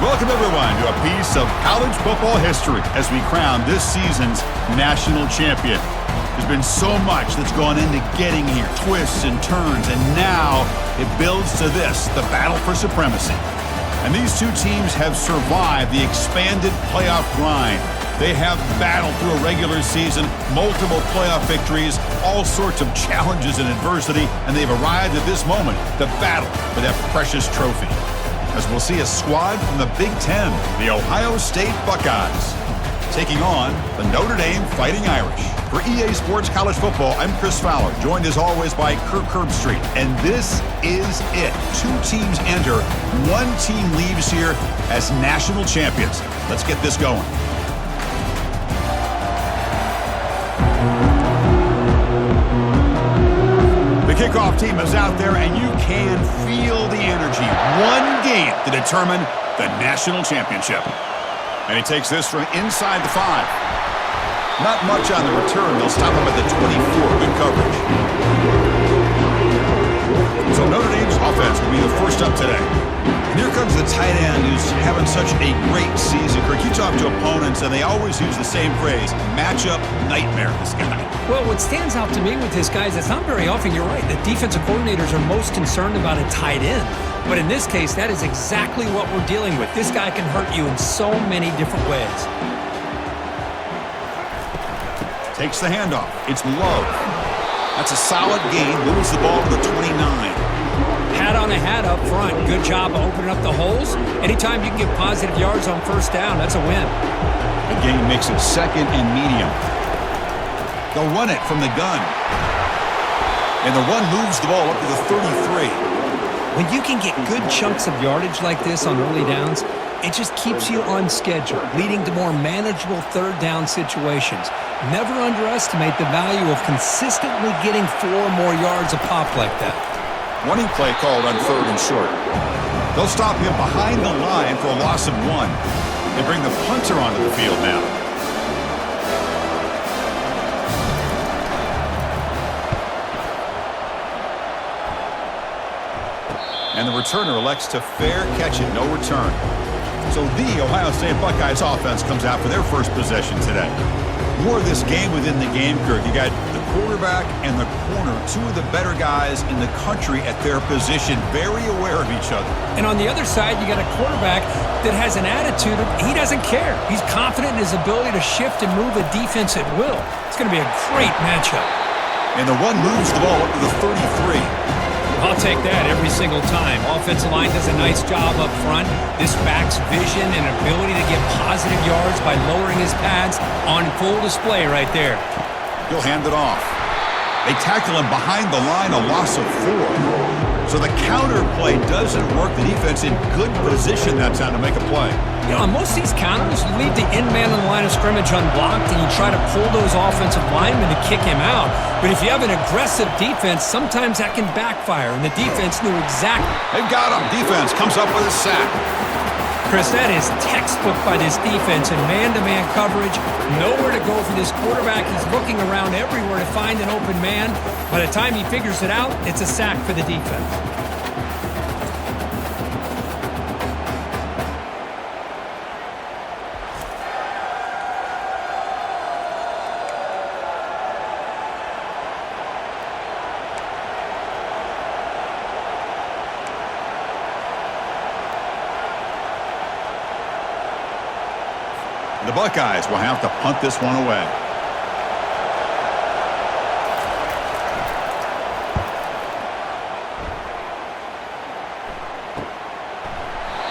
Welcome, everyone, to a piece of college football history as we crown this season's national champion. There's been so much that's gone into getting here, twists and turns, and now it builds to this, the battle for supremacy. And these two teams have survived the expanded playoff grind. They have battled through a regular season, multiple playoff victories, all sorts of challenges and adversity, and they've arrived at this moment, the battle for that precious trophy. As we'll see a squad from the Big Ten, the Ohio State Buckeyes, taking on the Notre Dame Fighting Irish. For EA Sports College Football, I'm Chris Fowler, joined as always by Kirk Herbstreit. And this is it. Two teams enter, one team leaves here as national champions. Let's get this going. The kickoff team is out there, and you can feel the energy. One game to determine the national championship. And he takes this from inside the 5. Not much on the return. They'll stop him at the 24. Good coverage. So Notre Dame's offense will be the first up today. And here comes the tight end who's having such a great season. Kirk, you talk to opponents, and they always use the same phrase, matchup nightmare, this guy. Well, what stands out to me with this guy is it's not very often, you're right, the defensive coordinators are most concerned about a tight end. But in this case, that is exactly what we're dealing with. This guy can hurt you in so many different ways. Takes the handoff. It's Love. That's a solid gain. Moves the ball to the 29. Hat on a hat up front. Good job of opening up the holes. Anytime you can get positive yards on first down, that's a win. The gain makes it second and medium. They'll run it from the gun. And the run moves the ball up to the 33. When you can get good chunks of yardage like this on early downs, it just keeps you on schedule, leading to more manageable third down situations. Never underestimate the value of consistently getting 4 more yards a pop like that. Running play called on third and short. They'll stop him behind the line for a loss of 1. They bring the punter onto the field now. And the returner elects to fair catch it, no return. So the Ohio State Buckeyes offense comes out for their first possession today. More of this game within the game, Kirk. You got the quarterback and the corner, two of the better guys in the country at their position, very aware of each other. And on the other side, you got a quarterback that has an attitude of he doesn't care. He's confident in his ability to shift and move a defense at will. It's going to be a great matchup. And the run moves the ball up to the 33. I'll take that every single time. Offensive line does a nice job up front. This back's vision and ability to get positive yards by lowering his pads on full display right there. He'll hand it off. They tackle him behind the line, a loss of 4. So the counter play doesn't work. The defense in good position that time to make a play. You know, on most of these counters, you leave the in man on the line of scrimmage unblocked, and you try to pull those offensive linemen to kick him out. But if you have an aggressive defense, sometimes that can backfire, and the defense knew exactly. They've got him. Defense comes up with a sack. Chris, that is textbook by this defense in man-to-man coverage. Nowhere to go for this quarterback. He's looking around everywhere to find an open man. By the time he figures it out, it's a sack for the defense. The Buckeyes will have to punt this one away.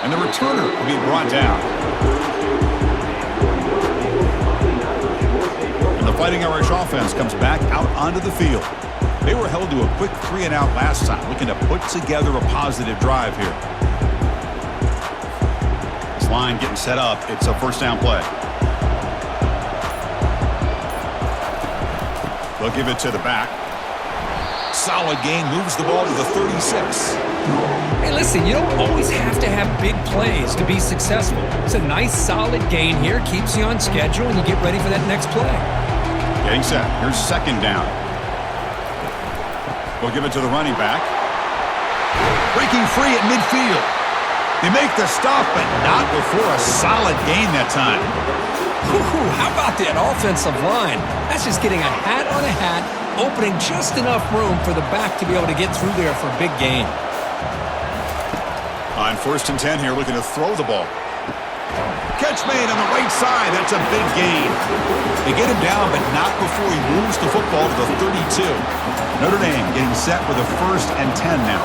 And the returner will be brought down. And the Fighting Irish offense comes back out onto the field. They were held to a quick 3-and-out last time, looking to put together a positive drive here. This line getting set up. It's a first down play. They'll give it to the back. Solid gain, moves the ball to the 36. Hey, listen, you don't always have to have big plays to be successful. It's a nice, solid gain here, keeps you on schedule, and you get ready for that next play. Getting set. Here's second down. We'll give it to the running back. Breaking free at midfield. They make the stop, but not before a solid gain that time. Whew, how about that offensive line? That's just getting a hat on a hat, opening just enough room for the back to be able to get through there for a big gain. On 1st and 10 here, looking to throw the ball. Catch made on the right side. That's a big gain. They get him down, but not before he moves the football to the 32. Notre Dame getting set with a 1st and 10 now.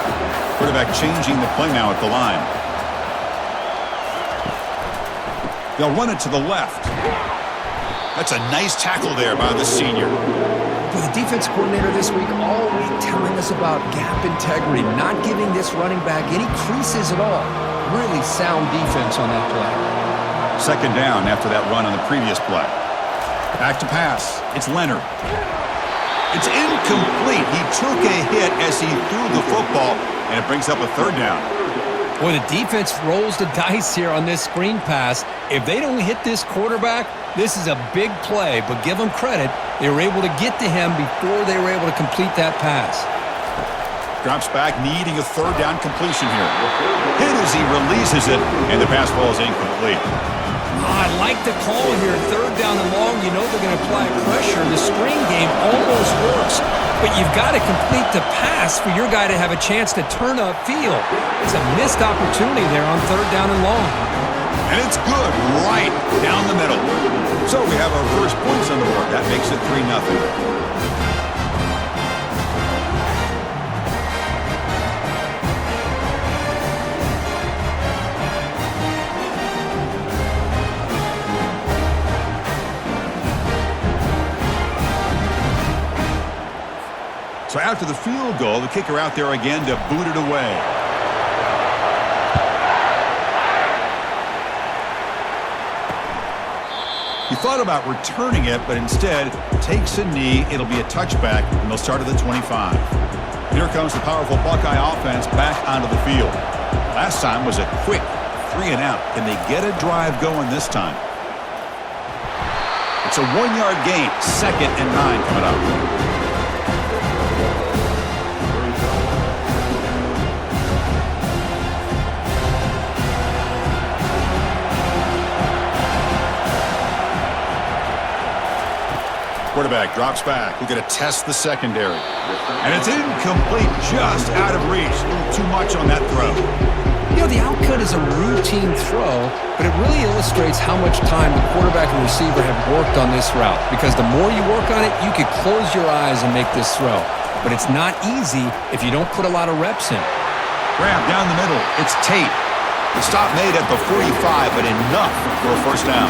Quarterback changing the play now at the line. They'll run it to the left. That's a nice tackle there by the senior. With the defense coordinator this week, all week telling us about gap integrity, not giving this running back any creases at all. Really sound defense on that play. 2nd down after that run on the previous play. Back to pass. It's Leonard. It's incomplete. He took a hit as he threw the football, and it brings up a 3rd down. Boy, the defense rolls the dice here on this screen pass. If they don't hit this quarterback, this is a big play, but give them credit. They were able to get to him before they were able to complete that pass. Drops back, needing a 3rd down completion here. Hit as he releases it, and the pass ball is incomplete. I like the call here. 3rd down and long, you know they're going to apply pressure. The screen game almost works, but you've got to complete the pass for your guy to have a chance to turn upfield. It's a missed opportunity there on 3rd down and long. And it's good right down the middle. So we have our first points on the board. That makes it 3-0. So after the field goal, the kicker out there again to boot it away. He thought about returning it, but instead takes a knee. It'll be a touchback, and they'll start at the 25. Here comes the powerful Buckeye offense back onto the field. Last time was a quick 3-and-out. Can they get a drive going this time? It's a 1-yard gain. 2nd and 9 coming up. Quarterback drops back. We're going to test the secondary. And it's incomplete, just out of reach. A little too much on that throw. You know, the outcut is a routine throw, but it really illustrates how much time the quarterback and receiver have worked on this route. Because the more you work on it, you could close your eyes and make this throw. But it's not easy if you don't put a lot of reps in. Grab down the middle. It's Tate. The stop made at the 45, but enough for a 1st down.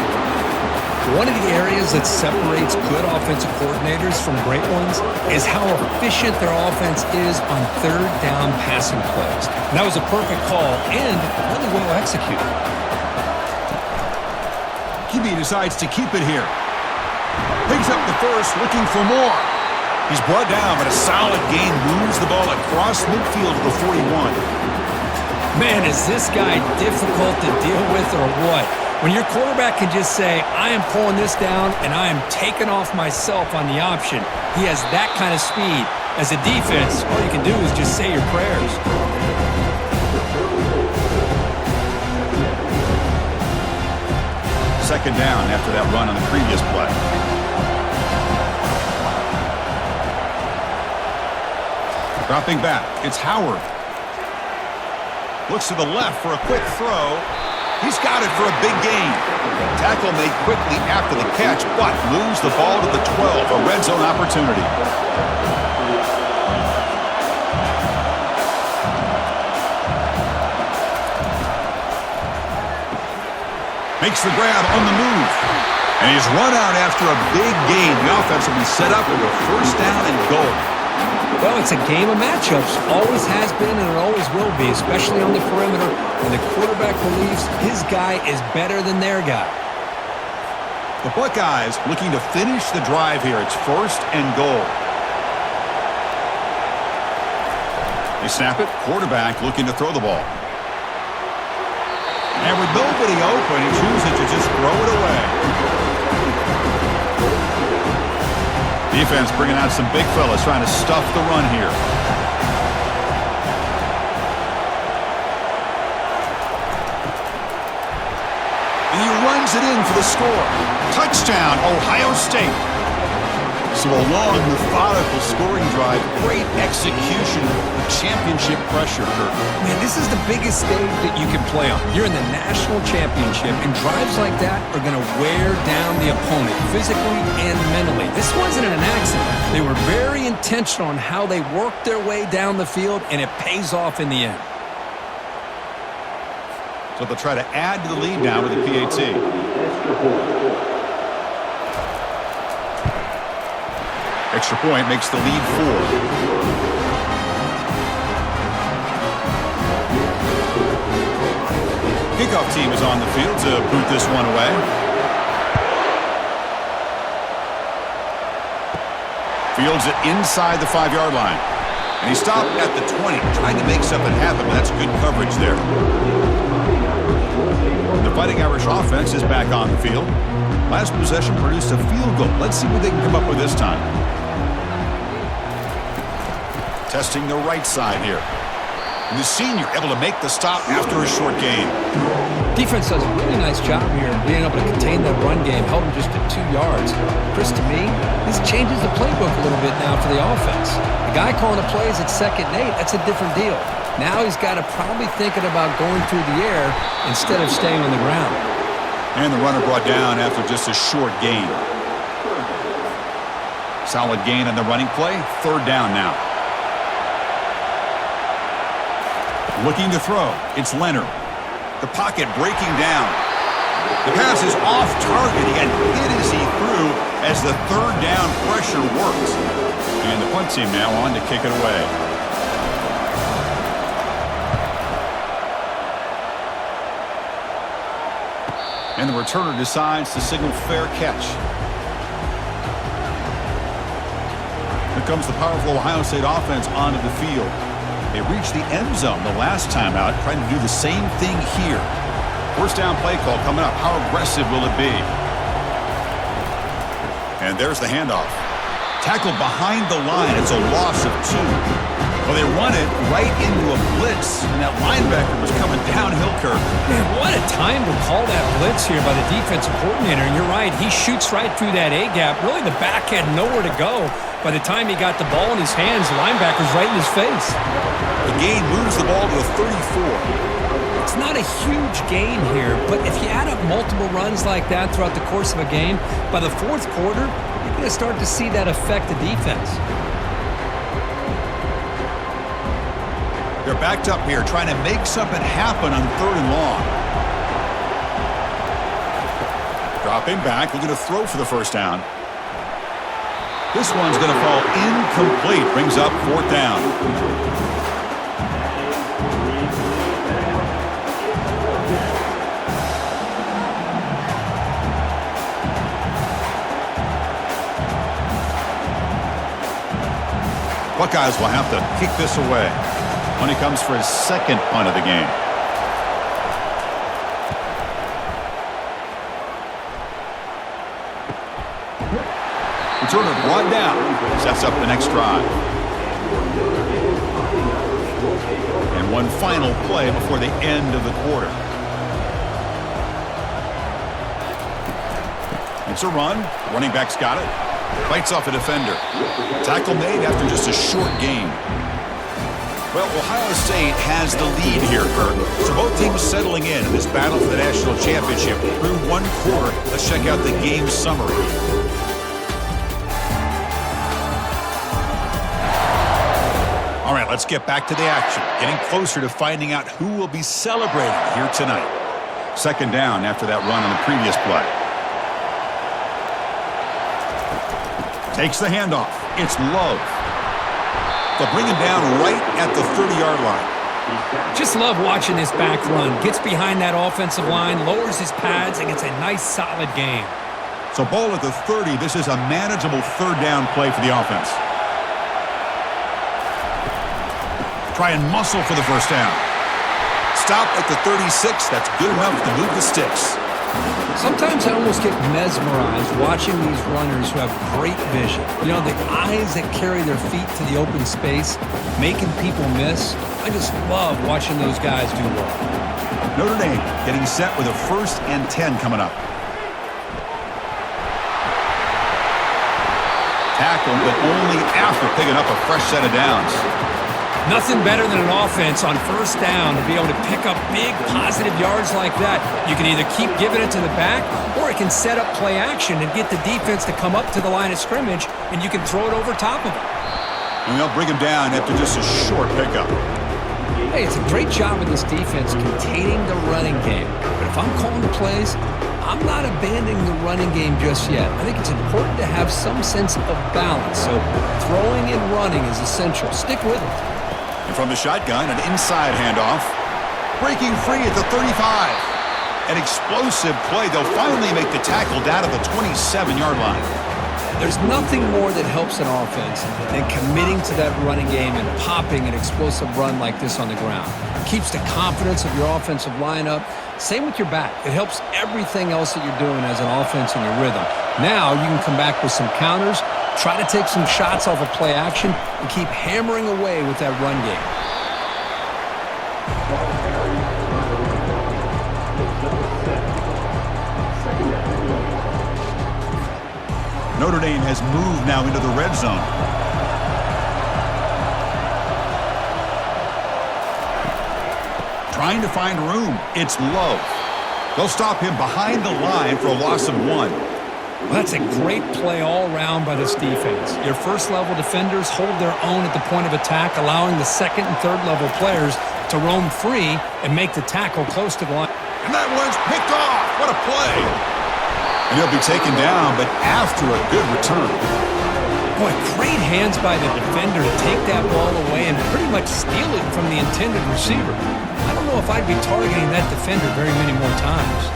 One of the areas that separates good offensive coordinators from great ones is how efficient their offense is on 3rd down passing plays. And that was a perfect call and really well executed. QB decides to keep it here. Picks up the 1st, looking for more. He's brought down, but a solid gain moves the ball across midfield to the 41. Man, is this guy difficult to deal with or what? When your quarterback can just say, I am pulling this down and I am taking off myself on the option, he has that kind of speed. As a defense, all you can do is just say your prayers. Second down after that run on the previous play. Dropping back, it's Howard. Looks to the left for a quick throw. He's got it for a big gain. Tackle made quickly after the catch, but moves the ball to the 12, a red zone opportunity. Makes the grab on the move. And he's run out after a big gain. The offense will be set up with a 1st down and goal. Well, it's a game of matchups. Always has been and it always will be, especially on the perimeter when the quarterback believes his guy is better than their guy. The Buckeyes looking to finish the drive here. It's 1st and goal. They snap it. Quarterback looking to throw the ball. And with nobody open, he chooses to just throw it away. Defense bringing out some big fellas trying to stuff the run here. And he runs it in for the score. Touchdown, Ohio State. So a long, methodical scoring drive. Great execution of championship pressure, Kurt. Man, this is the biggest stage that you can play on. You're in the national championship, and drives like that are going to wear down the opponent physically and mentally. This wasn't an accident. They were very intentional on how they worked their way down the field, and it pays off in the end. So they'll try to add to the lead now with the PAT. Extra point makes the lead 4. Kickoff team is on the field to boot this one away. Fields it inside the 5-yard line. And he stopped at the 20, trying to make something happen, but that's good coverage there. The Fighting Irish offense is back on the field. Last possession produced a field goal. Let's see what they can come up with this time. Testing the right side here. And the senior able to make the stop after a short gain. Defense does a really nice job here being able to contain that run game, held him just at 2 yards. Chris, to me, this changes the playbook a little bit now for the offense. The guy calling the plays at 2nd and 8, that's a different deal. Now he's got to probably thinking about going through the air instead of staying on the ground. And the runner brought down after just a short gain. Solid gain on the running play. 3rd down now. Looking to throw. It's Leonard. The pocket breaking down. The pass is off target. He got hit as he threw as the 3rd down pressure works. And the punt team now on to kick it away. And the returner decides to signal fair catch. Here comes the powerful Ohio State offense onto the field. They reached the end zone the last time out, trying to do the same thing here. 1st down play call coming up. How aggressive will it be? And there's the handoff. Tackled behind the line. It's a loss of 2. Well, they run it right into a blitz, and that linebacker was coming downhill, Kirk. Man, what a time to call that blitz here by the defensive coordinator. And you're right, he shoots right through that A-gap. Really, the back had nowhere to go. By the time he got the ball in his hands, the linebacker's right in his face. The gain moves the ball to a 34. It's not a huge gain here, but if you add up multiple runs like that throughout the course of a game, by the 4th quarter, you're going to start to see that affect the defense. They're backed up here, trying to make something happen on 3rd and long. Dropping back, looking to throw for the 1st down. This one's going to fall incomplete. Brings up 4th down. Buckeyes will have to kick this away when he comes for his 2nd punt of the game. Returner brought down. Sets up the next drive. And one final play before the end of the quarter. It's a run. Running back's got it. Fights off a defender. Tackle made after just a short gain. Well, Ohio State has the lead here, Kirk. So both teams settling in this battle for the national championship through 1 quarter. Let's check out the game summary. All right, let's get back to the action. Getting closer to finding out who will be celebrating here tonight. 2nd down after that run on the previous play. Takes the handoff. It's Love. They'll bring him down right at the 30-yard line. Just love watching this back run. Gets behind that offensive line, lowers his pads, and gets a nice, solid gain. So ball at the 30. This is a manageable 3rd down play for the offense. Try and muscle for the 1st down. Stop at the 36. That's good enough to move the sticks. Sometimes I almost get mesmerized watching these runners who have great vision. You know, the eyes that carry their feet to the open space, making people miss. I just love watching those guys do well. Notre Dame getting set with a 1st and 10 coming up. Tackle, but only after picking up a fresh set of downs. Nothing better than an offense on 1st down to be able to pick up big positive yards like that. You can either keep giving it to the back, or it can set up play action and get the defense to come up to the line of scrimmage, and you can throw it over top of it. And they'll bring him down after just a short pickup. Hey, it's a great job of this defense containing the running game. But if I'm calling the plays, I'm not abandoning the running game just yet. I think it's important to have some sense of balance. So throwing and running is essential. Stick with it. And from the shotgun, an inside handoff. Breaking free at the 35. An explosive play. They'll finally make the tackle down to the 27-yard line. There's nothing more that helps an offense than committing to that running game and popping an explosive run like this on the ground. It keeps the confidence of your offensive lineup. Same with your back. It helps everything else that you're doing as an offense in your rhythm. Now you can come back with some counters, try to take some shots off of play action, and keep hammering away with that run game. Notre Dame has moved now into the red zone. Trying to find room. It's low. They'll stop him behind the line for a loss of 1. Well, that's a great play all around by this defense. Your first-level defenders hold their own at the point of attack, allowing the second- and third-level players to roam free and make the tackle close to the line. And that one's picked off. What a play. And he'll be taken down, but after a good return. Boy, great hands by the defender to take that ball away and pretty much steal it from the intended receiver. I don't know if I'd be targeting that defender very many more times.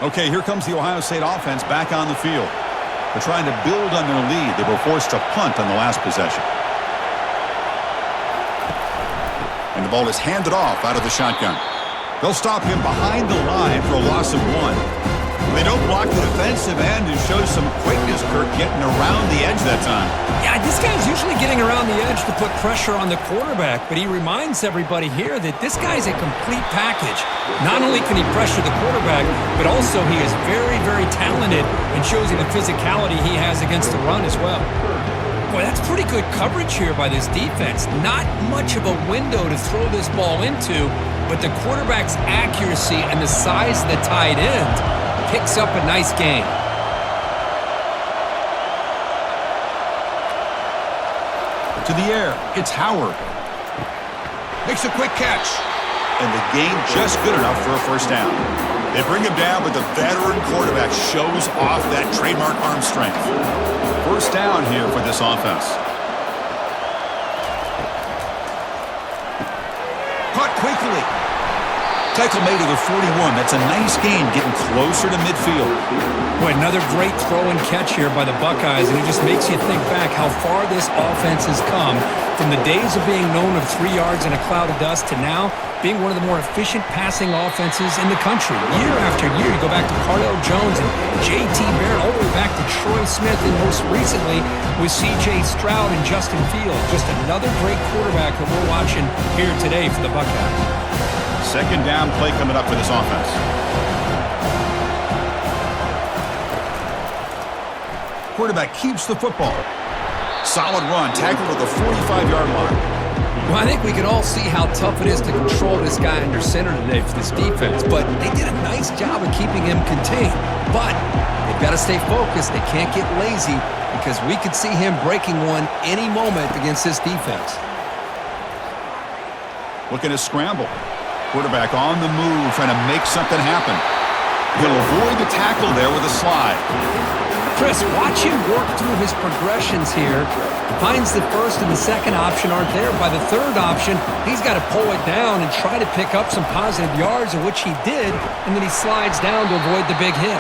Okay, here comes the Ohio State offense back on the field. They're trying to build on their lead. They were forced to punt on the last possession. And the ball is handed off out of the shotgun. They'll stop him behind the line for a loss of 1. They don't block the defensive end and show some quickness, Kirk, getting around the edge that time. Yeah, this guy's usually getting around the edge to put pressure on the quarterback, but he reminds everybody here that this guy's a complete package. Not only can he pressure the quarterback, but also he is very, very talented and shows you the physicality he has against the run as well. Boy, that's pretty good coverage here by this defense. Not much of a window to throw this ball into, but the quarterback's accuracy and the size of the tight end picks up a nice gain. To the air, it's Howard. Makes a quick catch. And the gain just good enough for a first down. They bring him down, but the veteran quarterback shows off that trademark arm strength. First down here for this offense. Caught quickly. Tackle made to the 41. That's a nice gain, getting closer to midfield. Boy, another great throw and catch here by the Buckeyes, and it just makes you think back how far this offense has come from the days of being known of 3 yards in a cloud of dust to now being one of the more efficient passing offenses in the country. Year after year, you go back to Cardell Jones and J.T. Barrett, all the way back to Troy Smith, and most recently with C.J. Stroud and Justin Fields. Just another great quarterback that we're watching here today for the Buckeyes. Second down play coming up for this offense. Quarterback keeps the football. Solid run, tackled at the 45-yard line. Well, I think we can all see how tough it is to control this guy under center today for this defense, but they did a nice job of keeping him contained. But they've got to stay focused. They can't get lazy because we could see him breaking one any moment against this defense. Looking to scramble. Quarterback on the move, trying to make something happen. He'll avoid the tackle there with a slide. Chris, watch him work through his progressions here. Finds the first and the second option aren't there. By the third option, he's got to pull it down and try to pick up some positive yards, of which he did, and then he slides down to avoid the big hit.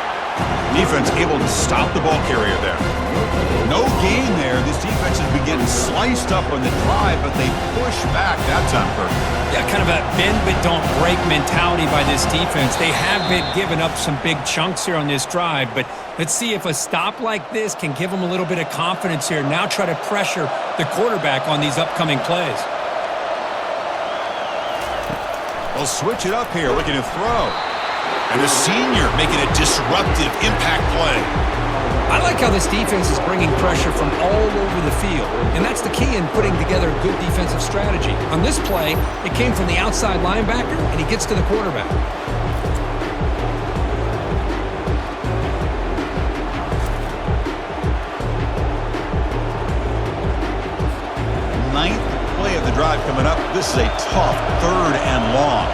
Defense able to stop the ball carrier there. No gain there. This defense has been getting sliced up on the drive, but they push back that time, Kirk. Yeah, kind of a bend but don't break mentality by this defense. They have been giving up some big chunks here on this drive, but let's see if a stop like this can give them a little bit of confidence here. Now try to pressure the quarterback on these upcoming plays. They'll switch it up here, looking to throw. And the senior making a disruptive impact play. I like how this defense is bringing pressure from all over the field, and that's the key in putting together a good defensive strategy. On this play, it came from the outside linebacker, and he gets to the quarterback. Ninth play of the drive coming up. This is a tough 3rd and long.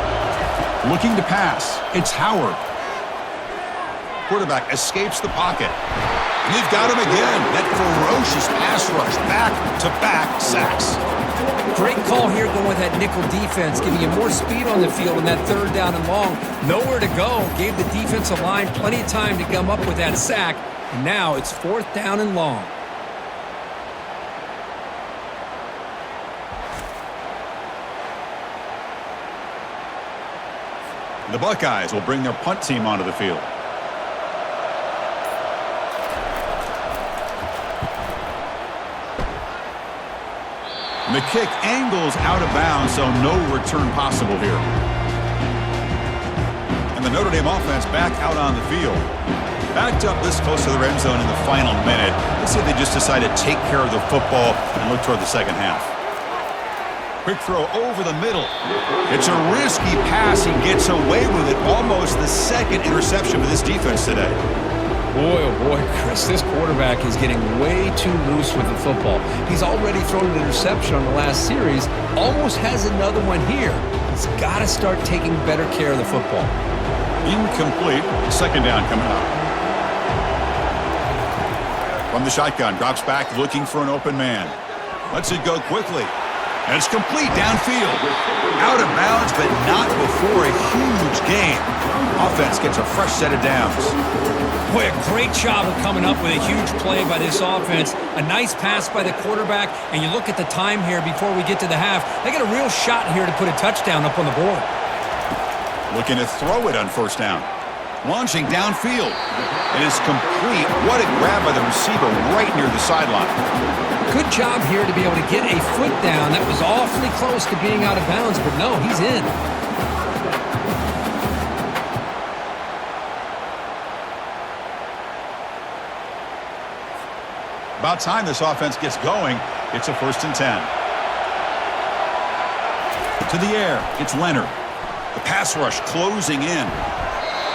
Looking to pass. It's Howard. Quarterback escapes the pocket. And they've got him again. That ferocious pass rush. Back-to-back sacks. Great call here going with that nickel defense, giving you more speed on the field in that 3rd down and long. Nowhere to go. Gave the defensive line plenty of time to come up with that sack. And now it's 4th down and long. The Buckeyes will bring their punt team onto the field. The kick angles out of bounds, so no return possible here. And the Notre Dame offense back out on the field. Backed up this close to the red zone in the final minute. Let's see if they just decide to take care of the football and look toward the second half. Quick throw over the middle. It's a risky pass. He gets away with it. Almost the 2nd interception for this defense today. Boy, oh boy, Chris, this quarterback is getting way too loose with the football. He's already thrown an interception on the last series. Almost has another one here. He's got to start taking better care of the football. Incomplete. 2nd down coming up. From the shotgun, drops back looking for an open man. Lets it go quickly. And it's complete downfield. Out of bounds, but not before a huge gain. Offense gets a fresh set of downs. Boy, a great job of coming up with a huge play by this offense. A nice pass by the quarterback. And you look at the time here before we get to the half. They got a real shot here to put a touchdown up on the board. Looking to throw it on 1st down. Launching downfield. It is complete. What a grab by the receiver right near the sideline. Good job here to be able to get a foot down. That was awfully close to being out of bounds, but no, he's in. About time this offense gets going. It's a 1st and 10. To the air. It's Leonard. The pass rush closing in.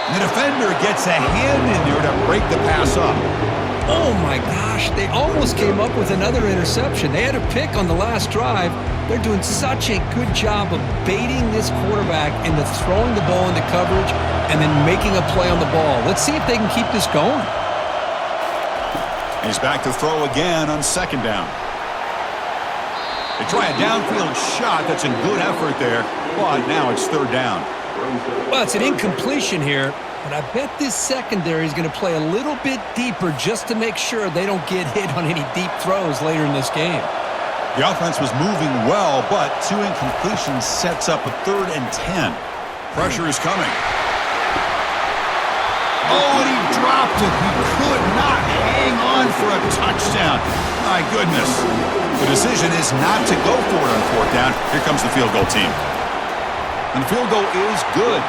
And the defender gets a hand in there to break the pass up. Oh my gosh, they almost came up with another interception. They had a pick on the last drive. They're doing such a good job of baiting this quarterback into throwing the ball into coverage and then making a play on the ball. Let's see if they can keep this going. He's back to throw again on 2nd down. They try a downfield shot. That's a good effort there, but now it's 3rd down. Well, it's an incompletion here, but I bet this secondary is going to play a little bit deeper just to make sure they don't get hit on any deep throws later in this game. The offense was moving well, but 2 incompletions sets up a 3rd and 10. Pressure is coming. Oh, and he dropped it. He could not hang on for a touchdown. My goodness. The decision is not to go for it on 4th down. Here comes the field goal team. And the field goal is good.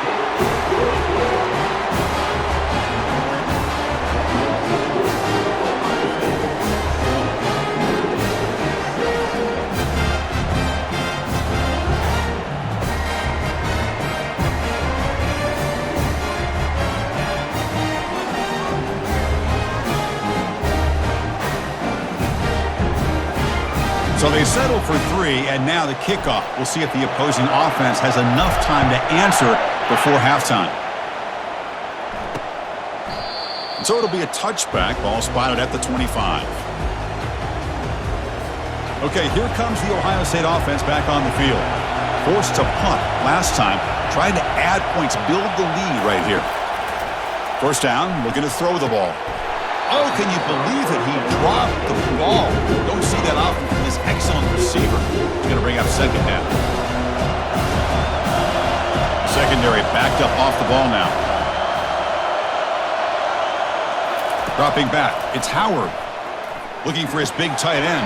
So they settle for 3, and now the kickoff. We'll see if the opposing offense has enough time to answer before halftime. And so it'll be a touchback. Ball spotted at the 25. Okay, here comes the Ohio State offense back on the field. Forced to punt last time. Trying to add points, build the lead right here. First down, looking to throw the ball. Oh, can you believe it? He dropped the ball. Don't see that often from this excellent receiver. He's going to bring up second down. Secondary backed up off the ball now. Dropping back, it's Howard. Looking for his big tight end.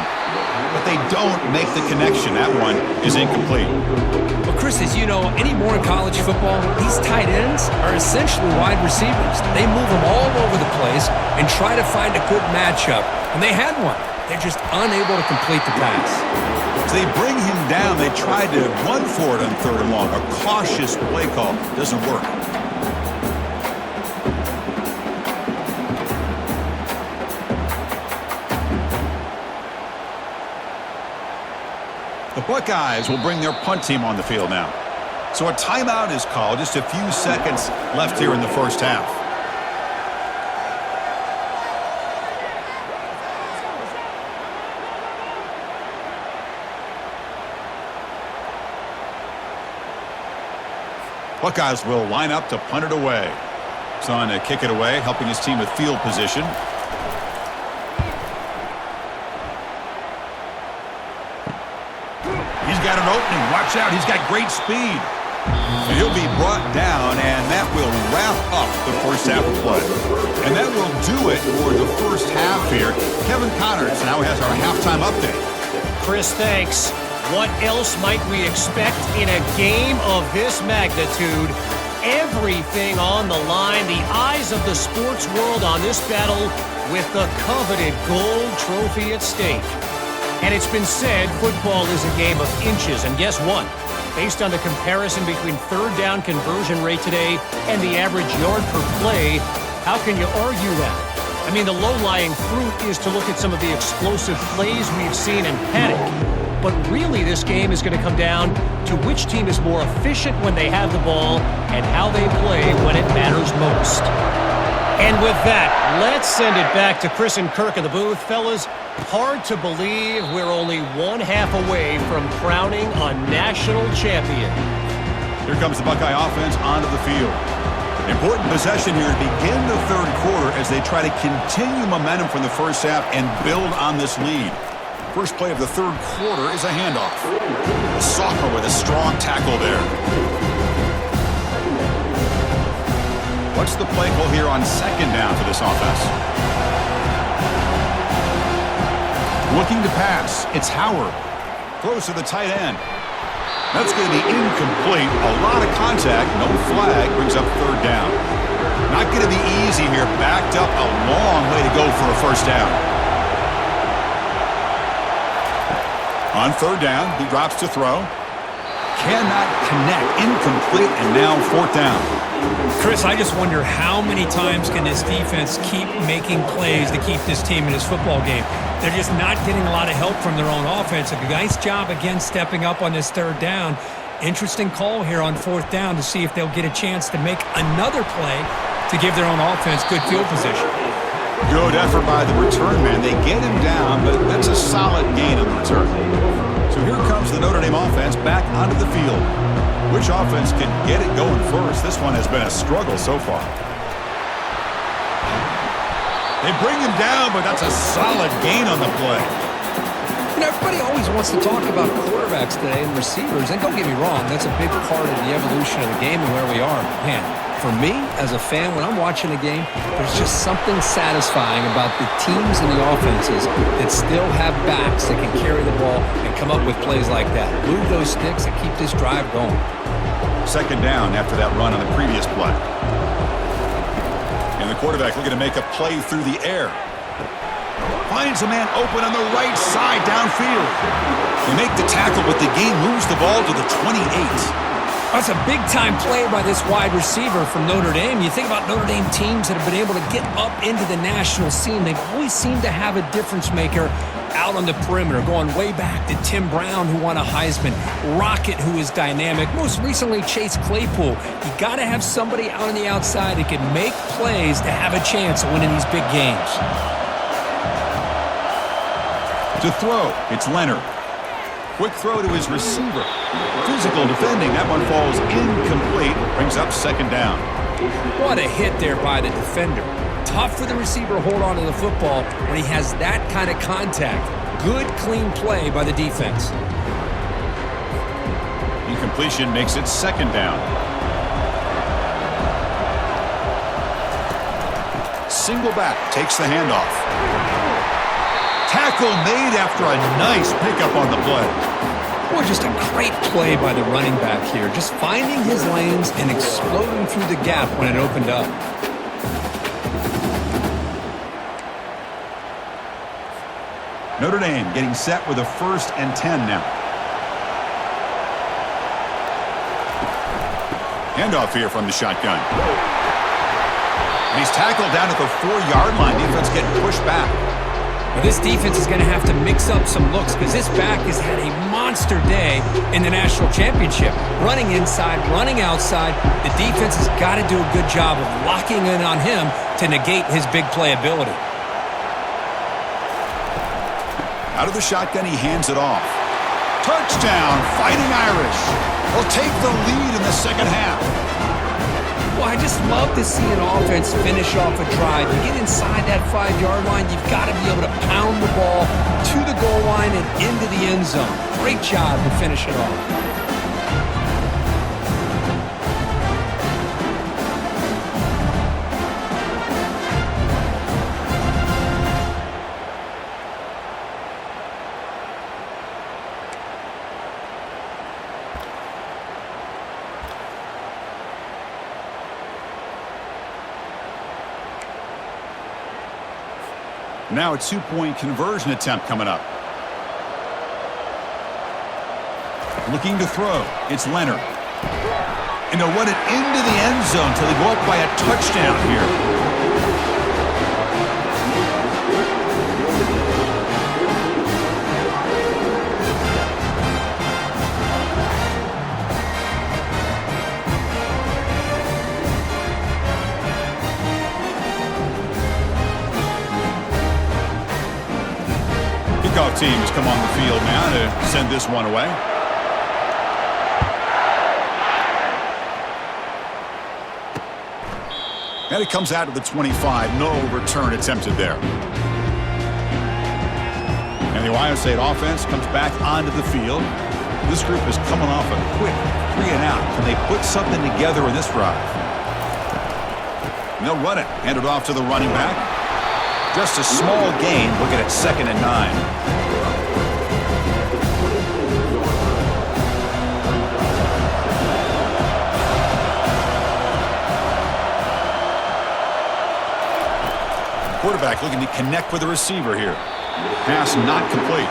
But they don't make the connection. That one is incomplete. Well, Chris, as you know, anymore in college football, these tight ends are essentially wide receivers. They move them all over the place and try to find a good matchup. And they had one. They're just unable to complete the pass. As they bring him down, they tried to run for it on third and long. A cautious play call doesn't work. The Buckeyes will bring their punt team on the field now. So a timeout is called. Just a few seconds left here in the first half. Buckeyes will line up to punt it away. Son to kick it away, helping his team with field position. He's got an opening. Watch out. He's got great speed. And he'll be brought down, and that will wrap up the first half of play. And that will do it for the first half here. Kevin Connors now has our halftime update. Chris, thanks. What else might we expect in a game of this magnitude? Everything on the line. The eyes of the sports world on this battle with the coveted gold trophy at stake. And it's been said football is a game of inches. And guess what? Based on the comparison between third down conversion rate today and the average yard per play, how can you argue that? I mean, the low-lying fruit is to look at some of the explosive plays we've seen and panic. But really, this game is going to come down to which team is more efficient when they have the ball and how they play when it matters most. And with that, let's send it back to Chris and Kirk in the booth. Fellas, hard to believe we're only one half away from crowning a national champion. Here comes the Buckeye offense onto the field. Important possession here to begin the third quarter as they try to continue momentum from the first half and build on this lead. First play of the third quarter is a handoff. A sophomore with a strong tackle there. What's the play call here on second down for this offense? Looking to pass. It's Howard. Throws to the tight end. That's going to be incomplete. A lot of contact. No flag. Brings up third down. Not going to be easy here. Backed up a long way to go for a first down. On third down, he drops to throw. Cannot connect. Incomplete, and now fourth down. Chris, I just wonder how many times can this defense keep making plays to keep this team in this football game. They're just not getting a lot of help from their own offense. A nice job again stepping up on this third down. Interesting call here on fourth down to see if they'll get a chance to make another play to give their own offense good field position. Good effort by the return man. They get him down, but that's a solid gain on the return. So here comes the Notre Dame offense back onto the field. Which offense can get it going first? This one has been a struggle so far. They bring him down, but that's a solid gain on the play. You know, everybody always wants to talk about quarterbacks today and receivers, and don't get me wrong, that's a big part of the evolution of the game and where we are. Man, for me, as a fan, when I'm watching a game, there's just something satisfying about the teams and the offenses that still have backs that can carry the ball and come up with plays like that. Move those sticks and keep this drive going. Second down after that run on the previous play. And the quarterback looking to make a play through the air. Finds a man open on the right side downfield. They make the tackle, but the game moves the ball to the 28. That's a big-time play by this wide receiver from Notre Dame. You think about Notre Dame teams that have been able to get up into the national scene. They've always seemed to have a difference maker out on the perimeter, going way back to Tim Brown, who won a Heisman, Rocket, who is dynamic, most recently Chase Claypool. You got to have somebody out on the outside that can make plays to have a chance of winning these big games. To throw, it's Leonard. Quick throw to his receiver. Physical defending. That one falls incomplete. Brings up second down. What a hit there by the defender. Tough for the receiver to hold on to the football when he has that kind of contact. Good, clean play by the defense. Incompletion makes it second down. Single back takes the handoff. Tackle made after a nice pickup on the play. Boy, just a great play by the running back here. Just finding his lanes and exploding through the gap when it opened up. Notre Dame getting set with a 1st and 10 now. Handoff here from the shotgun. And he's tackled down at the 4-yard line. Defense getting pushed back. Well, this defense is going to have to mix up some looks because this back has had a monster day in the national championship. Running inside, running outside. The defense has got to do a good job of locking in on him to negate his big play ability. Out of the shotgun, he hands it off. Touchdown, Fighting Irish. They'll take the lead in the second half. Well, I just love to see an offense finish off a drive. You get inside that 5-yard line, you've got to be able to pound the ball to the goal line and into the end zone. Great job to finish it off. Now a 2-point conversion attempt coming up. Looking to throw. It's Leonard. And they'll run it into the end zone till they go up by a touchdown here. Kickoff teams come on the field now to send this one away. And it comes out to the 25. No return attempted there. And the Ohio State offense comes back onto the field. This group is coming off a quick 3-and-out. Can they put something together in this drive? And they'll run it. Hand it off to the running back. Just a small gain. Look at it, 2nd and 9. Quarterback looking to connect with the receiver here. Pass not complete.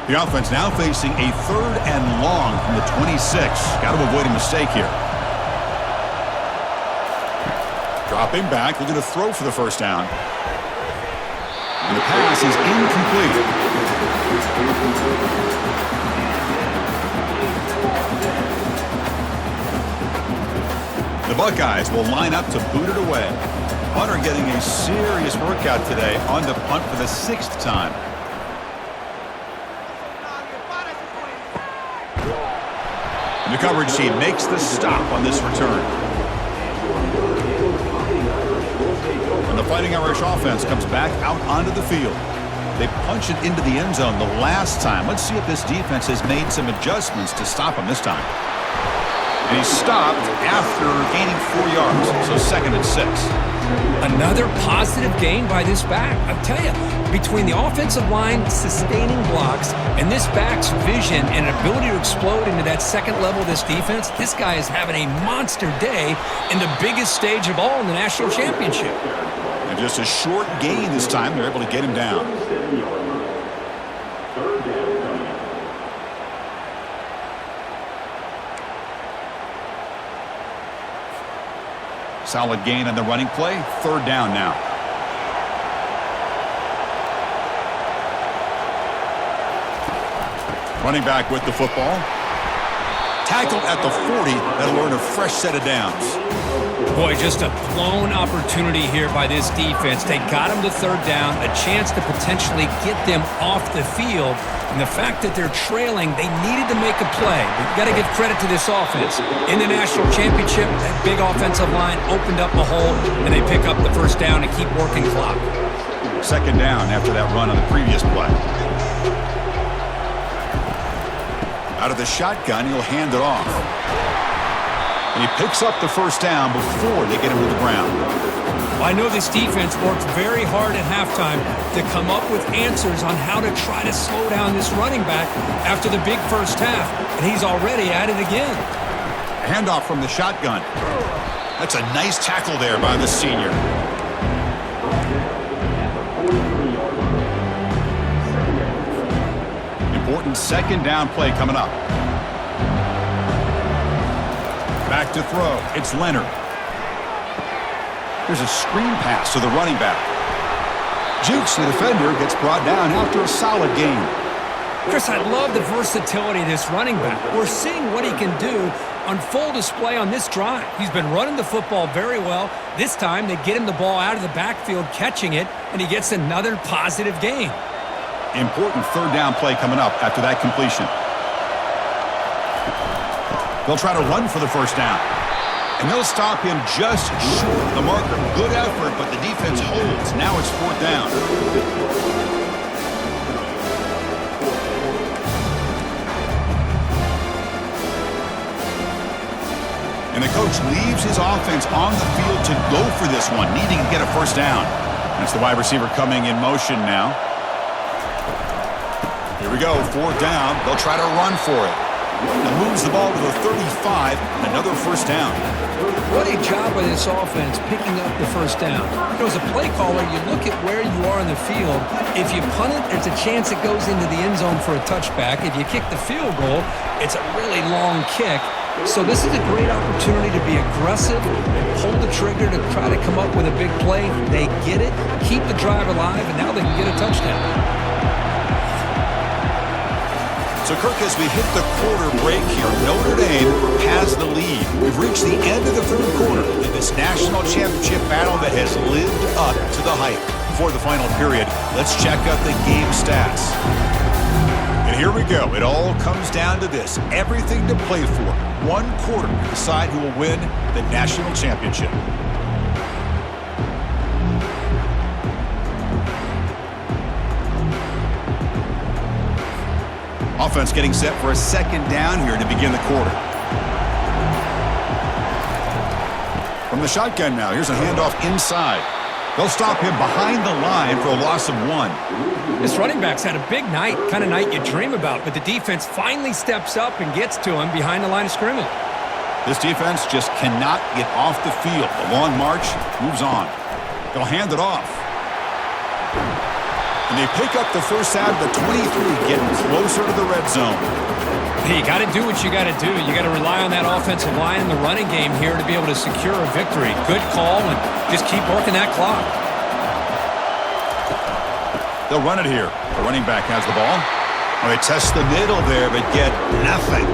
The offense now facing a 3rd and long from the 26. Got to avoid a mistake here. Dropping back, looking to throw for the 1st down. And the pass is incomplete. The Buckeyes will line up to boot it away. Hunter getting a serious workout today on the punt for the 6th time. And the coverage team makes the stop on this return. And the Fighting Irish offense comes back out onto the field. They punch it into the end zone the last time. Let's see if this defense has made some adjustments to stop him this time. And he stopped after gaining 4 yards, so 2nd and 6. Another positive gain by this back. I'll tell you, between the offensive line sustaining blocks and this back's vision and ability to explode into that 2nd level of this defense, this guy is having a monster day in the biggest stage of all in the national championship. And just a short gain this time. They're able to get him down. Solid gain on the running play. 3rd down now. Running back with the football. Tackled at the 40. That'll earn a fresh set of downs. Boy, just a blown opportunity here by this defense. They got him to third down, a chance to potentially get them off the field. And the fact that they're trailing, they needed to make a play. You've got to give credit to this offense. In the national championship, that big offensive line opened up a hole, and they pick up the first down and keep working clock. Second down after that run on the previous play. Out of the shotgun, he'll hand it off. And he picks up the first down before they get him to the ground. I know this defense worked very hard at halftime to come up with answers on how to try to slow down this running back after the big first half, and he's already at it again. Handoff from the shotgun. That's a nice tackle there by the senior. Important second down play coming up. Back to throw. It's Leonard. There's a screen pass to the running back. Jukes the defender, gets brought down after a solid game. Chris, I love the versatility of this running back. We're seeing what he can do on full display on this drive. He's been running the football very well. This time they get him the ball out of the backfield, catching it, and he gets another positive gain. Important third down play coming up after that completion. They'll try to run for the first down. And they'll stop him just short of the marker. Good effort, but the defense holds. Now it's fourth down. And the coach leaves his offense on the field to go for this one, needing to get a first down. That's the wide receiver coming in motion now. Here we go, fourth down. They'll try to run for it. And moves the ball to the 35, another first down. What a job by this offense picking up the first down. You know, as a play caller, you look at where you are in the field. If you punt it, there's a chance it goes into the end zone for a touchback. If you kick the field goal, it's a really long kick. So this is a great opportunity to be aggressive, pull the trigger to try to come up with a big play. They get it, keep the drive alive, and now they can get a touchdown. So, Kirk, as we hit the quarter break here, Notre Dame has the lead. We've reached the end of the third quarter in this national championship battle that has lived up to the hype. Before the final period, let's check out the game stats. And here we go. It all comes down to this. Everything to play for. One quarter to decide who will win the national championship. Offense getting set for a second down here to begin the quarter. From the shotgun now, here's a handoff inside. They'll stop him behind the line for a loss of 1. This running back's had a big night, kind of night you dream about, but the defense finally steps up and gets to him behind the line of scrimmage. This defense just cannot get off the field. The long march moves on. They'll hand it off. And they pick up the first out of the 23, getting closer to the red zone. Hey, you got to do what you got to do. You got to rely on that offensive line in the running game here to be able to secure a victory. Good call, and just keep working that clock. They'll run it here. The running back has the ball. Well, they test the middle there, but get nothing.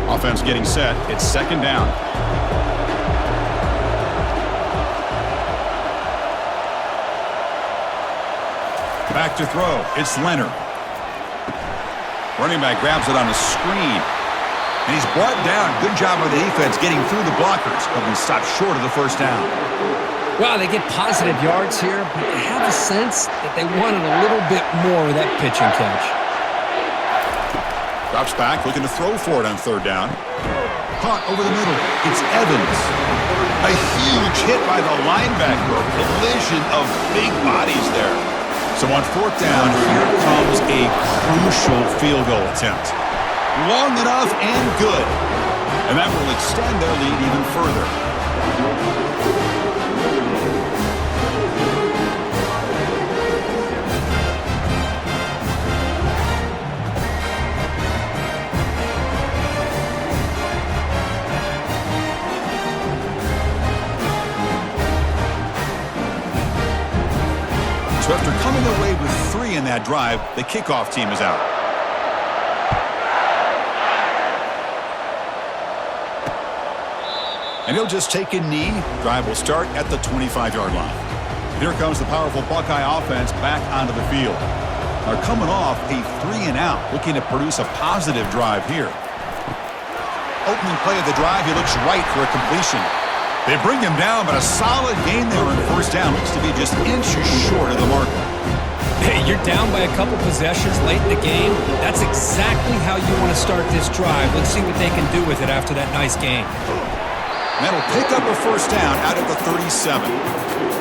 Offense getting set. It's second down. Back to throw. It's Leonard. Running back grabs it on a screen. And he's brought down. Good job by the defense getting through the blockers, but we stopped short of the first down. Wow, they get positive yards here, but I have a sense that they wanted a little bit more of that pitch and catch. Drops back, looking to throw for it on third down. Caught over the middle. It's Evans. A huge hit by the linebacker. A collision of big bodies there. So on fourth down, here comes a crucial field goal attempt. Long enough and good. And that will extend their lead even further. So after coming away with 3 in that drive, the kickoff team is out. And he'll just take a knee. Drive will start at the 25-yard line. Here comes the powerful Buckeye offense back onto the field. They're coming off a 3-and-out, looking to produce a positive drive here. Opening play of the drive, he looks right for a completion. They bring him down, but a solid gain there on first down. Looks to be just inches short of the mark. Hey, you're down by a couple possessions late in the game. That's exactly how you want to start this drive. Let's see what they can do with it after that nice game. That'll pick up a first down out at the 37.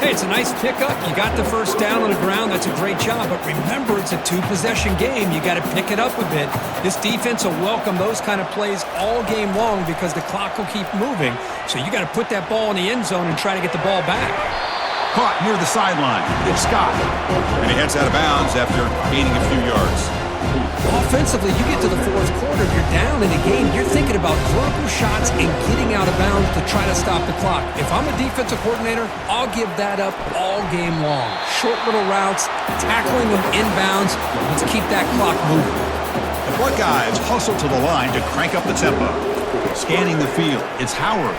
Hey, it's a nice pickup. You got the first down on the ground. That's a great job. But remember, it's a 2-possession game. You got to pick it up a bit. This defense will welcome those kind of plays all game long because the clock will keep moving. So you got to put that ball in the end zone and try to get the ball back. Caught near the sideline. It's Scott. And he heads out of bounds after gaining a few yards. Offensively, you get to the fourth quarter, you're down in the game, you're thinking about vertical shots and getting out of bounds to try to stop the clock. If I'm a defensive coordinator, I'll give that up all game long. Short little routes, tackling them inbounds. Let's keep that clock moving. The Buckeyes hustle to the line to crank up the tempo. Scanning the field, it's Howard.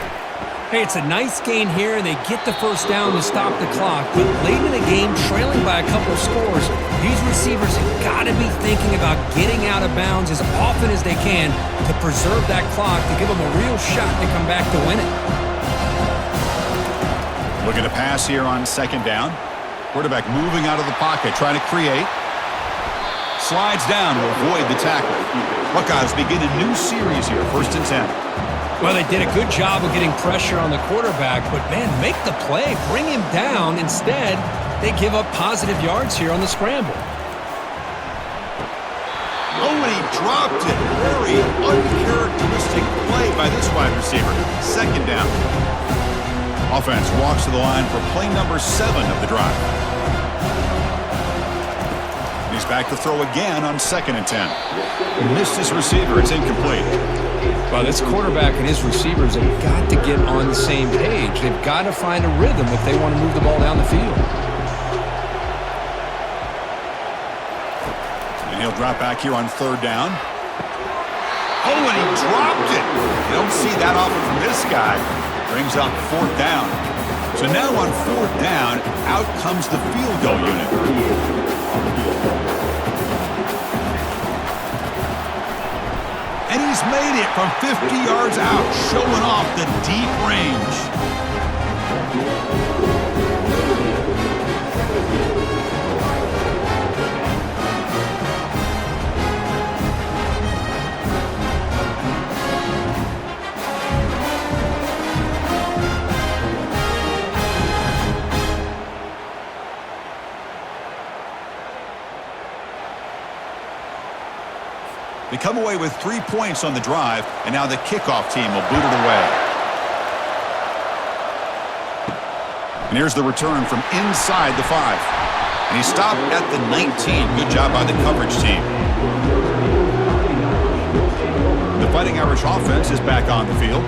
Hey, it's a nice gain here, and they get the first down to stop the clock. But late in the game, trailing by a couple of scores, these receivers have got to be thinking about getting out of bounds as often as they can to preserve that clock, to give them a real shot to come back to win it. Looking to pass here on second down. Quarterback moving out of the pocket, trying to create. Slides down to avoid the tackle. Buckeyes begin a new series here, 1st and 10. Well, they did a good job of getting pressure on the quarterback, but, man, make the play. Bring him down. Instead, they give up positive yards here on the scramble. Oh, and he dropped it. Very uncharacteristic play by this wide receiver. Second down. Offense walks to the line for play number 7 of the drive. He's back to throw again on 2nd and 10. Missed his receiver. It's incomplete. Well, this quarterback and his receivers have got to get on the same page. They've got to find a rhythm if they want to move the ball down the field. And he'll drop back here on 3rd down. Oh, and he dropped it. You don't see that often from this guy. Brings up 4th down. So now on 4th down, out comes the field goal unit. And he's made it from 50 yards out, showing off the deep range. They come away with 3 points on the drive, and now the kickoff team will boot it away. And here's the return from inside the 5. And he stopped at the 19. Good job by the coverage team. The Fighting Irish offense is back on the field.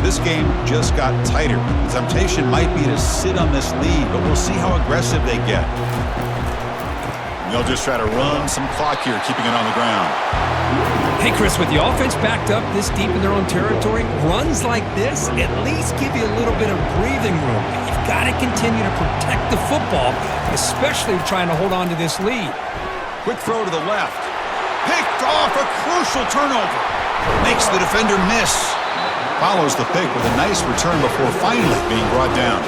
This game just got tighter. The temptation might be to sit on this lead, but we'll see how aggressive they get. They'll just try to run some clock here, keeping it on the ground. Hey, Chris, with the offense backed up this deep in their own territory, runs like this at least give you a little bit of breathing room. You've got to continue to protect the football, especially trying to hold on to this lead. Quick throw to the left. Picked off, a crucial turnover. Makes the defender miss. Follows the pick with a nice return before finally being brought down.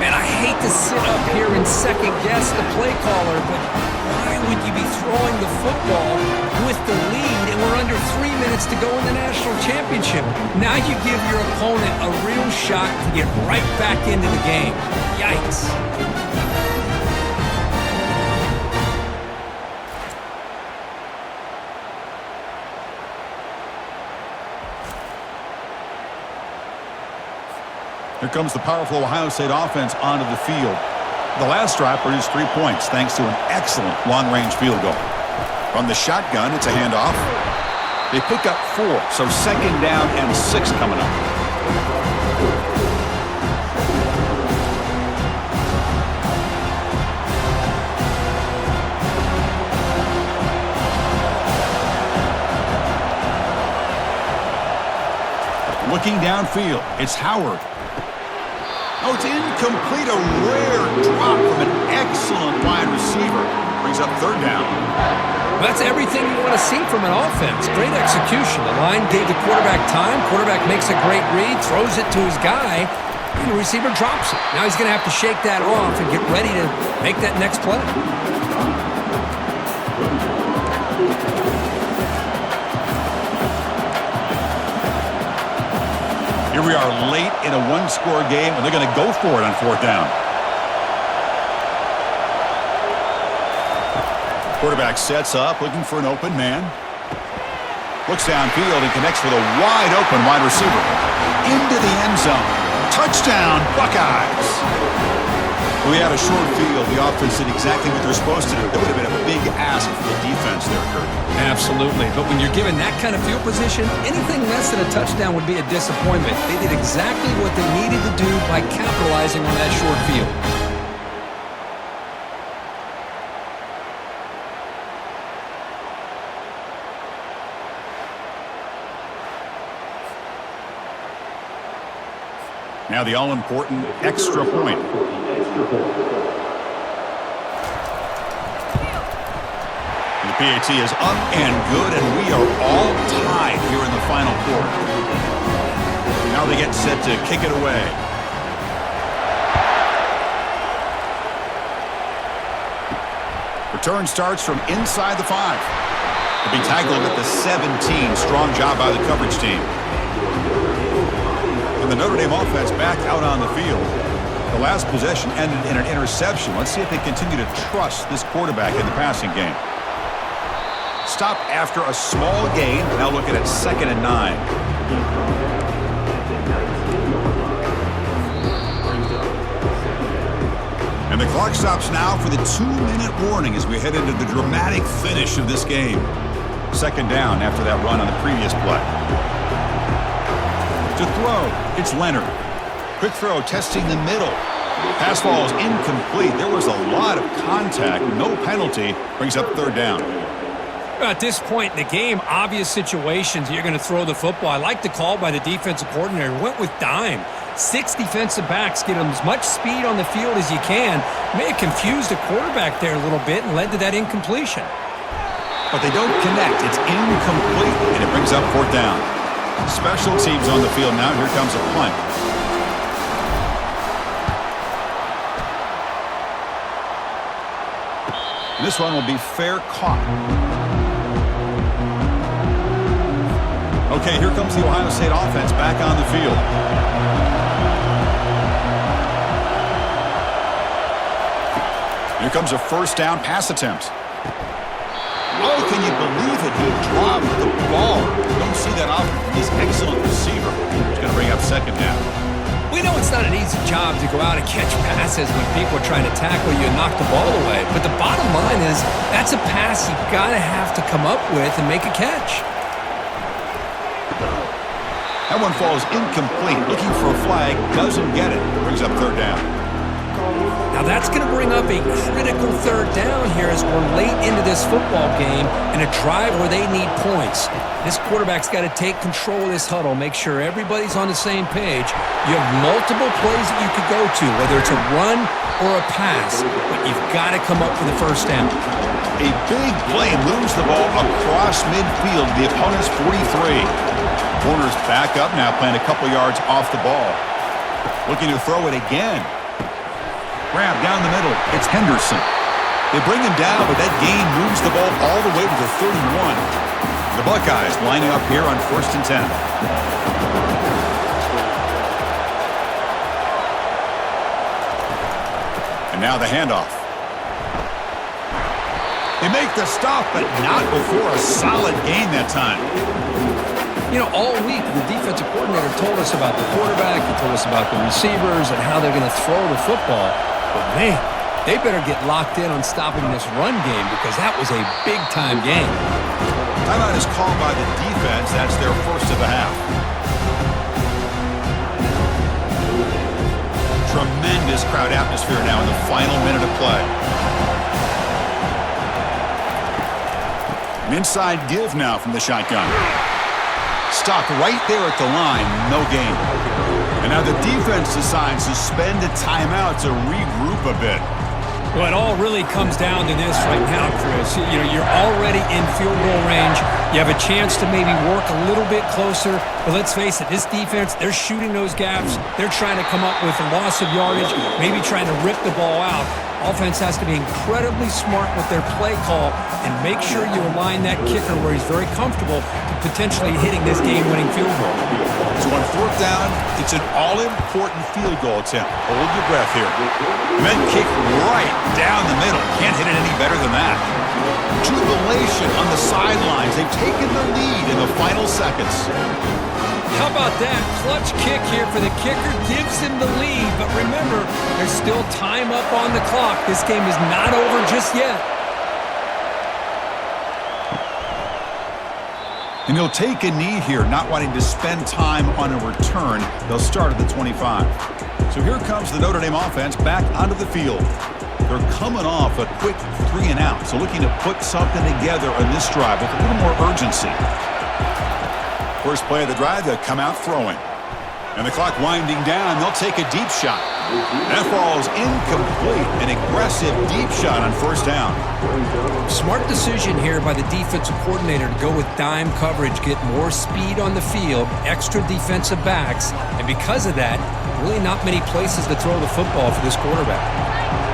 Man, I hate to sit up here and second-guess the play caller, but why would you be throwing the football with the lead and we're under 3 minutes to go in the national championship? Now you give your opponent a real shot to get right back into the game. Yikes. Here comes the powerful Ohio State offense onto the field. The last drive produced 3 points thanks to an excellent long-range field goal. From the shotgun, it's a handoff. They pick up 4, so 2nd down and 6 coming up. downfield. It's Howard. Oh, it's incomplete. A rare drop from an excellent wide receiver. Brings up third down. That's everything you want to see from an offense. Great execution. The line gave the quarterback time. Quarterback makes a great read, throws it to his guy, and the receiver drops it. Now he's going to have to shake that off and get ready to make that next play. Here we are late in a one-score game, and they're going to go for it on fourth down. Quarterback sets up, looking for an open man. Looks downfield and connects with a wide-open wide receiver. Into the end zone. Touchdown, Buckeyes! We had a short field. The offense did exactly what they're supposed to do. That would have been a big ask for the defense there, Kurt. Absolutely. But when you're given that kind of field position, anything less than a touchdown would be a disappointment. They did exactly what they needed to do by capitalizing on that short field. Now the all-important extra point. The PAT is up and good, and we are all tied here in the final quarter. Now they get set to kick it away. Return starts from inside the 5. To be tackled at the 17. Strong job by the coverage team. And the Notre Dame offense back out on the field. The last possession ended in an interception. Let's see if they continue to trust this quarterback in the passing game. Stop after a small gain. Now looking at 2nd and 9. And the clock stops now for the 2-minute warning as we head into the dramatic finish of this game. 2nd down after that run on the previous play. To throw, it's Leonard. Quick throw, testing the middle. Pass ball is incomplete. There was a lot of contact. No penalty. Brings up 3rd down. At this point in the game, obvious situations, you're going to throw the football. I like the call by the defensive coordinator. Went with dime. 6 defensive backs, get them as much speed on the field as you can. May have confused the quarterback there a little bit and led to that incompletion. But they don't connect. It's incomplete, and it brings up 4th down. Special teams on the field now. Here comes a punt. This one will be fair caught. Okay, here comes the Ohio State offense back on the field. Here comes a 1st down pass attempt. Oh, can you believe it? He dropped the ball. Don't see that often from this excellent receiver. He's going to bring up 2nd down. We know it's not an easy job to go out and catch passes when people are trying to tackle you and knock the ball away. But the bottom line is that's a pass you got to have to come up with and make a catch. That one falls incomplete. Looking for a flag. Doesn't get it. Brings up 3rd down. Now that's going to bring up a critical 3rd down here as we're late into this football game and a drive where they need points. This quarterback's got to take control of this huddle, make sure everybody's on the same page. You have multiple plays that you could go to, whether it's a run or a pass, but you've got to come up with the 1st down. A big play moves the ball across midfield to the opponent's 43. Corner's back up now, playing a couple yards off the ball. Looking to throw it again. Grab down the middle. It's Henderson. They bring him down, but that gain moves the ball all the way to the 31. The Buckeyes lining up here on 1st and 10. And now the handoff. They make the stop, but not before a solid gain that time. You know, all week the defensive coordinator told us about the quarterback, he told us about the receivers and how they're going to throw the football. But man, they better get locked in on stopping this run game because that was a big-time game. Timeout is called by the defense. That's their 1st of the half. Tremendous crowd atmosphere now in the final minute of play. An inside give now from the shotgun. stuck right there at the line, no gain. And now the defense decides to spend a timeout to regroup a bit. Well, it all really comes down to this right now, Chris. You're already in field goal range. You have a chance to maybe work a little bit closer. But let's face it, this defense, they're shooting those gaps. They're trying to come up with a loss of yardage, maybe trying to rip the ball out. Offense has to be incredibly smart with their play call and make sure you align that kicker where he's very comfortable to potentially hitting this game-winning field goal. So on fourth down, it's an all-important field goal attempt. Hold your breath here. Men kick right down the middle. Can't hit it any better than that. Jubilation on the sidelines. They've taken the lead in the final seconds. How about that? Clutch kick here for the kicker. Gives him the lead. But remember, there's still time up on the clock. This game is not over just yet. And he'll take a knee here, not wanting to spend time on a return. They'll start at the 25. So here comes the Notre Dame offense back onto the field. They're coming off a quick 3-and-out, so looking to put something together on this drive with a little more urgency. First play of the drive, they'll come out throwing. And the clock winding down, they'll take a deep shot. That ball is incomplete. An aggressive deep shot on first down. Smart decision here by the defensive coordinator to go with dime coverage, get more speed on the field, extra defensive backs, and because of that, really not many places to throw the football for this quarterback.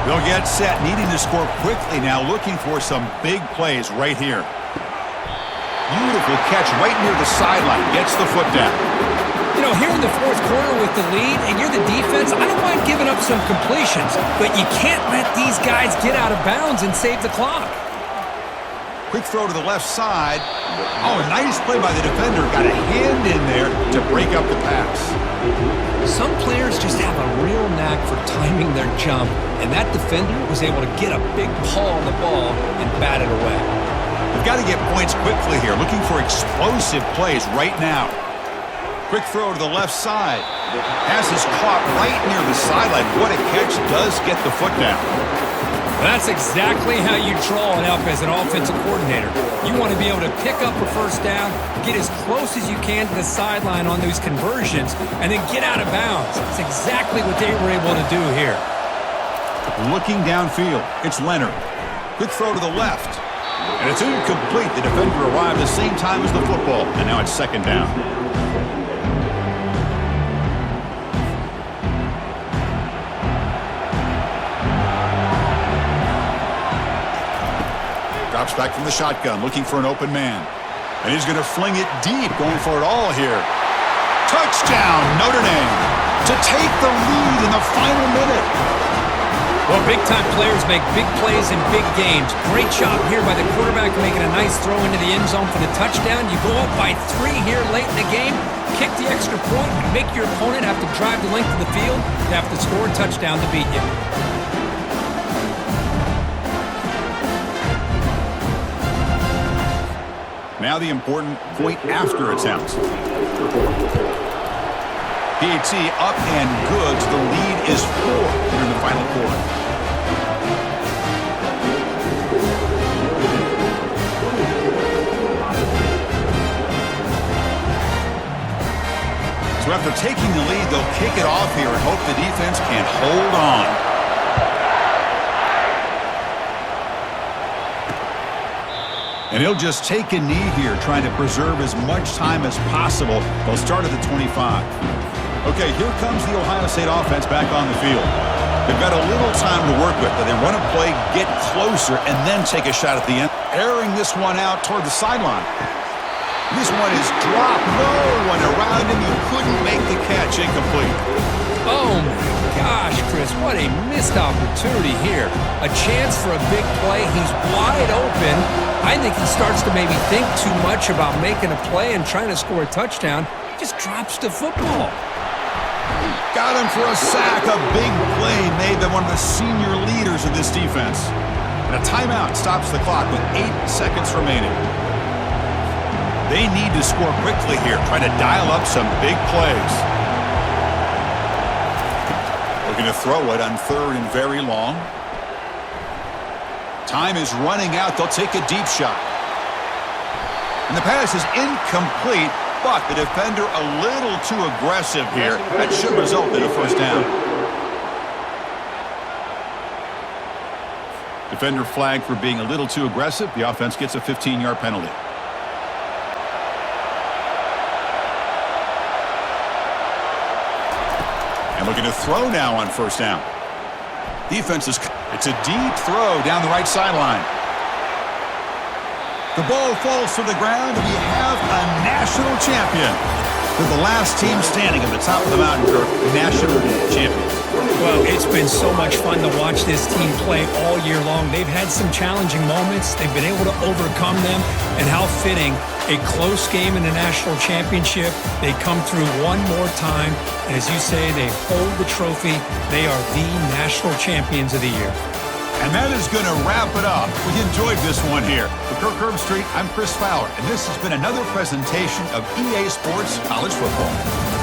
They'll get set, needing to score quickly now, looking for some big plays right here. Beautiful catch right near the sideline, gets the foot down. You know, here in the fourth quarter with the lead, and you're the defense, I don't mind giving up some completions, but you can't let these guys get out of bounds and save the clock. Quick throw to the left side. Oh, nice play by the defender. Got a hand in there to break up the pass. Some players just have a real knack for timing their jump, and that defender was able to get a big paw on the ball and bat it away. We've got to get points quickly here, looking for explosive plays right now. Quick throw to the left side. Pass is caught right near the sideline. What a catch, does get the foot down. That's exactly how you draw it up as an offensive coordinator. You want to be able to pick up a first down, get as close as you can to the sideline on those conversions, and then get out of bounds. That's exactly what they were able to do here. Looking downfield, it's Leonard. Quick throw to the left. And it's incomplete. The defender arrived the same time as the football, and now it's second down. Drops back from the shotgun, looking for an open man. And he's going to fling it deep, going for it all here. Touchdown, Notre Dame, to take the lead in the final minute. Well, big-time players make big plays in big games. Great job here by the quarterback making a nice throw into the end zone for the touchdown. You go up by 3 here late in the game, kick the extra point, and make your opponent have to drive the length of the field to have to score a touchdown to beat you. Now the important point after attempt. PAT up and good. The lead is 4 here in the final quarter. So after taking the lead, they'll kick it off here and hope the defense can hold on. And he'll just take a knee here, trying to preserve as much time as possible. They'll start at the 25. Okay, here comes the Ohio State offense back on the field. They've got a little time to work with, but they run a play, get closer, and then take a shot at the end. Airing this one out toward the sideline. This one is dropped. No one around him. He couldn't make the catch. Incomplete. Oh, my gosh, Chris, what a missed opportunity here. A chance for a big play. He's wide open. I think he starts to maybe think too much about making a play and trying to score a touchdown. He just drops the football. Got him for a sack. A big play made by one of the senior leaders of this defense. And a timeout stops the clock with 8 seconds remaining. They need to score quickly here, trying to dial up some big plays. Looking to throw it on 3rd and very long. Time is running out. They'll take a deep shot. And the pass is incomplete. But the defender a little too aggressive here. That should result in a first down. Defender flagged for being a little too aggressive. The offense gets a 15-yard penalty. And looking to throw now on first down. Defense is... It's a deep throw down the right sideline. The ball falls to the ground, and we have a national champion. They're the last team standing at the top of the mountain, Kirk, national champions. Well, it's been so much fun to watch this team play all year long. They've had some challenging moments. They've been able to overcome them. And how fitting, a close game in the national championship. They come through one more time. And as you say, they hold the trophy. They are the national champions of the year. And that is going to wrap it up. We enjoyed this one here. For Kirk Herbstreit, I'm Chris Fowler, and this has been another presentation of EA Sports College Football.